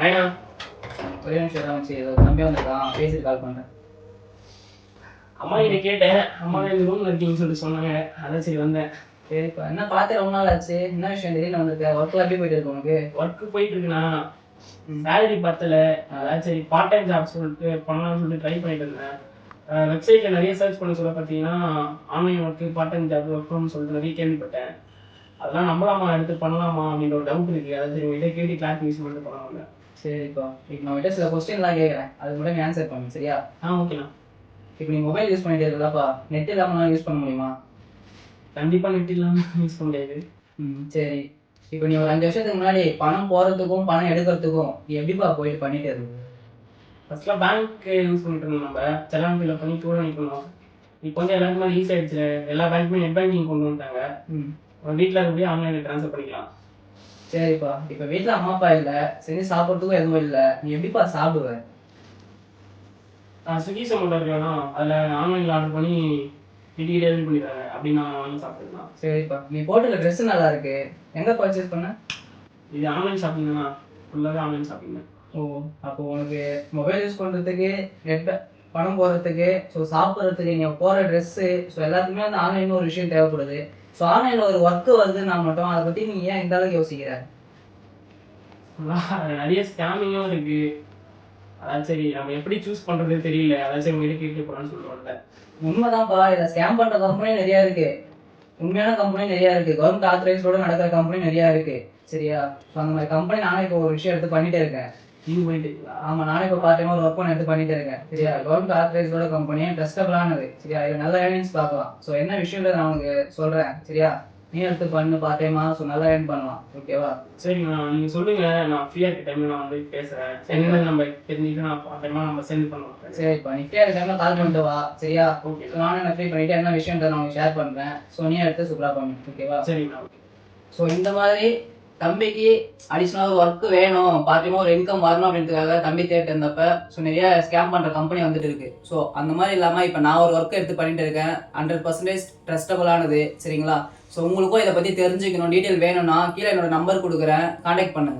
ஐயா ஒரே நிமிஷம் தான் வச்சு ஏதோ தம்பி வந்திருக்கான், பேசிட்டு கால் பண்ணுறேன். அம்மா கிட்ட கேட்டேன். அம்மா இந்த ரூமில் இருக்கீங்கன்னு சொல்லி சொன்னாங்க. அதான் சரி வந்தேன். சரிப்பா, என்ன பார்த்து ரொம்ப நாள் ஆச்சு, என்ன விஷயம் திடீர்னு வந்திருக்க? ஒர்க்கில் எப்படி போயிட்டு இருக்கு உனக்கு? ஒர்க்கு போயிட்டு இருக்குண்ணா, சேலரி பத்தல. அதான் சரி பார்ட் டைம் ஜாப் சொல்லிட்டு பண்ணலாம்னு சொல்லிட்டு ட்ரை பண்ணிட்டு இருந்தேன். வெப்சைட்டில் நிறைய சர்ச் பண்ண சொல்ல பார்த்தீங்கன்னா online work, part time job work from சொல்லிட்டு நிறைய கேள்விப்பட்டேன். அதெல்லாம் நம்பலாமா, எடுத்து பண்ணலாமா அப்படின்ற ஒரு டவுட் இருக்குது. அதான் சரி உங்கள்கிட்ட கேட்டு கிளாரிஃபிகேஷன் பண்ணிட்டு பண்ணலாம்ல. சரிப்பா, இப்போ நான் கிட்ட சில கொஸ்டின்லாம் கேட்குறேன், அது மட்டும் நீ ஆன்சர் பண்ணு, சரியா? ஓகேண்ணா. இப்போ நீ மொபைல் யூஸ் பண்ணிட்டு இருக்கலாப்பா, நெட் இல்லாமலாம் யூஸ் பண்ண முடியுமா? கண்டிப்பாக நெட் இல்லாமல் யூஸ் பண்ண முடியாது. சரி. இப்போ நீ ஒரு 5 வருஷத்துக்கு முன்னாடி பணம் போகிறதுக்கும் பணம் எடுக்கிறதுக்கும் நீ எப்படிப்பா போயிட்டு பண்ணிட்டு இருக்கு? ஃபர்ஸ்ட்லாம் பேங்க் யூஸ் பண்ணிட்டு இருந்தோம். நம்ம செலான் ஃபில்அப் பண்ணி கூட நிற்கணும். இப்போ வந்து எல்லாருக்குமே ஈஸி ஆகிடுச்சு. எல்லா பேங்க்குமே நெட் பேங்கிங் கொண்டு வந்துட்டாங்க. வீட்டில் இருக்கக்கூடிய ஆன்லைனில் ட்ரான்ஸ்ஃபர் பண்ணிக்கலாம். சரிப்பா, இப்போ வீட்டில் அம்மா அப்பா இல்லை, சரி சாப்பிட்றதுக்கும் எதுவும் இல்லை, நீ எப்படிப்பா சாப்பிடுவ? ஸ்விக்கி சொமேட்டோ இருக்கேன்னா அதில் ஆன்லைனில் ஆர்டர் பண்ணி வீட்டுக்கு டெலிவரி பண்ணிடுறாங்க. அப்படி நான் வாங்கி சாப்பிட்டுக்கலாம். சரிப்பா, நீ போட்டுள்ள ட்ரெஸ்ஸு நல்லா இருக்கு, எங்கே பர்ச்சேஸ் பண்ண? இது ஆன்லைன் ஷாப்பிங் தானா, ஃபுல்லாகவே ஆன்லைன் ஷாப்பிங் தான். அப்போ உனக்கு மொபைல் யூஸ் பண்ணுறதுக்கு, பணம் போடுறதுக்கு, ஸோ சாப்பிட்றதுக்கு, நீ போகிற ட்ரெஸ்ஸு, ஸோ எல்லாத்துக்குமே வந்து ஆன்லைனில் ஒரு விஷயம் தேவைப்படுது. ஸோ ஆன்லைனில் ஒரு ஒர்க்கு வருதுன்னா மட்டும் அதை பற்றி நீ ஏன் இந்த அளவுக்கு யோசிக்கிற? நிறைய ஸ்கேமிங்கும் இருக்குது. அதான் சரி நம்ம எப்படி சூஸ் பண்ணுறது தெரியல. அதான் சரி உங்கள்கிட்ட கேட்டு போகலான்னு சொல்லுவாங்க. உண்மைதான்ப்பா, இதை ஸ்கேம் பண்ணுற கம்பெனி நிறையா இருக்குது, உண்மையான கம்பெனி நிறையா இருக்குது, கவர்மெண்ட் ஆத்தரைஸ்டோட நடக்கிற கம்பெனி நிறையா இருக்குது, சரியா? ஸோ அந்த மாதிரி கம்பெனி நானே இப்போ ஒரு விஷயம் எடுத்து பண்ணிகிட்டே இருக்கேன். நீங்கள் போயிட்டு? ஆமாம், நானே இப்போ பார்ட் டைமாக ஒரு ஒர்க் பண்ண எடுத்து பண்ணிகிட்டே இருக்கேன், சரியா? கவர்மெண்ட் ஆத்தரைஸ்டோட கம்பெனி ட்ரஸ்டபிளானது, சரியா? இது நல்ல ஏர்னிங்ஸ் பார்க்கலாம். ஸோ என்ன விஷயம்ல நான் உனக்கு சொல்கிறேன், சரியா? நீ எடுத்து பண்ணு பார்ட் டைமாக, ஸோ நல்லா ஏர்ன் பண்ணலாம், ஓகேவா? சரிங்கண்ணா, நீங்கள் சொல்லுங்கள். நான் ஃப்ரீயாக இருக்க டைமில் நான் வந்து பேசுகிறேன். என்னென்ன நம்ம தெரிஞ்சுக்கிட்டு நான் பார்ட் டைமாக நம்ம சென்ட் பண்ணுவோம். சரிப்பா, நீ ஃப்ரீயாக இருக்க டைமில் கால் பண்ணிட்டு வா, சரியா? ஓகே. நானும் என்ன ஃப்ரீ பண்ணிவிட்டு என்ன விஷயம்ன்றதை நான் உங்களுக்கு ஷேர் பண்ணுறேன். ஸோ நீ எடுத்து சூப்பராக பண்ணு, ஓகேவா? சரிங்கண்ணா. ஓகே. ஸோ இந்த மாதிரி தம்பிக்கு அடிஷ்னலாக ஒர்க்கு வேணும், பார்த்தியமாக ஒரு இன்கம் வரணும் அப்படின்றதுக்காக தம்பி தேட்டு இருந்தப்ப ஸோ நிறைய ஸ்கேம் பண்ணுற கம்பெனி வந்துட்டு இருக்கு. ஸோ அந்த மாதிரி இல்லாமல் இப்போ நான் ஒரு ஒர்க்கு எடுத்து பண்ணிட்டு இருக்கேன், 100% ட்ரஸ்டபுளானது, சரிங்களா? ஸோ உங்களுக்கும் இதை பற்றி தெரிஞ்சுக்கணும், டீட்டெயில் வேணும்னா கீழே என்னோட நம்பர் கொடுக்குறேன், கான்டாக்ட் பண்ணுங்கள்.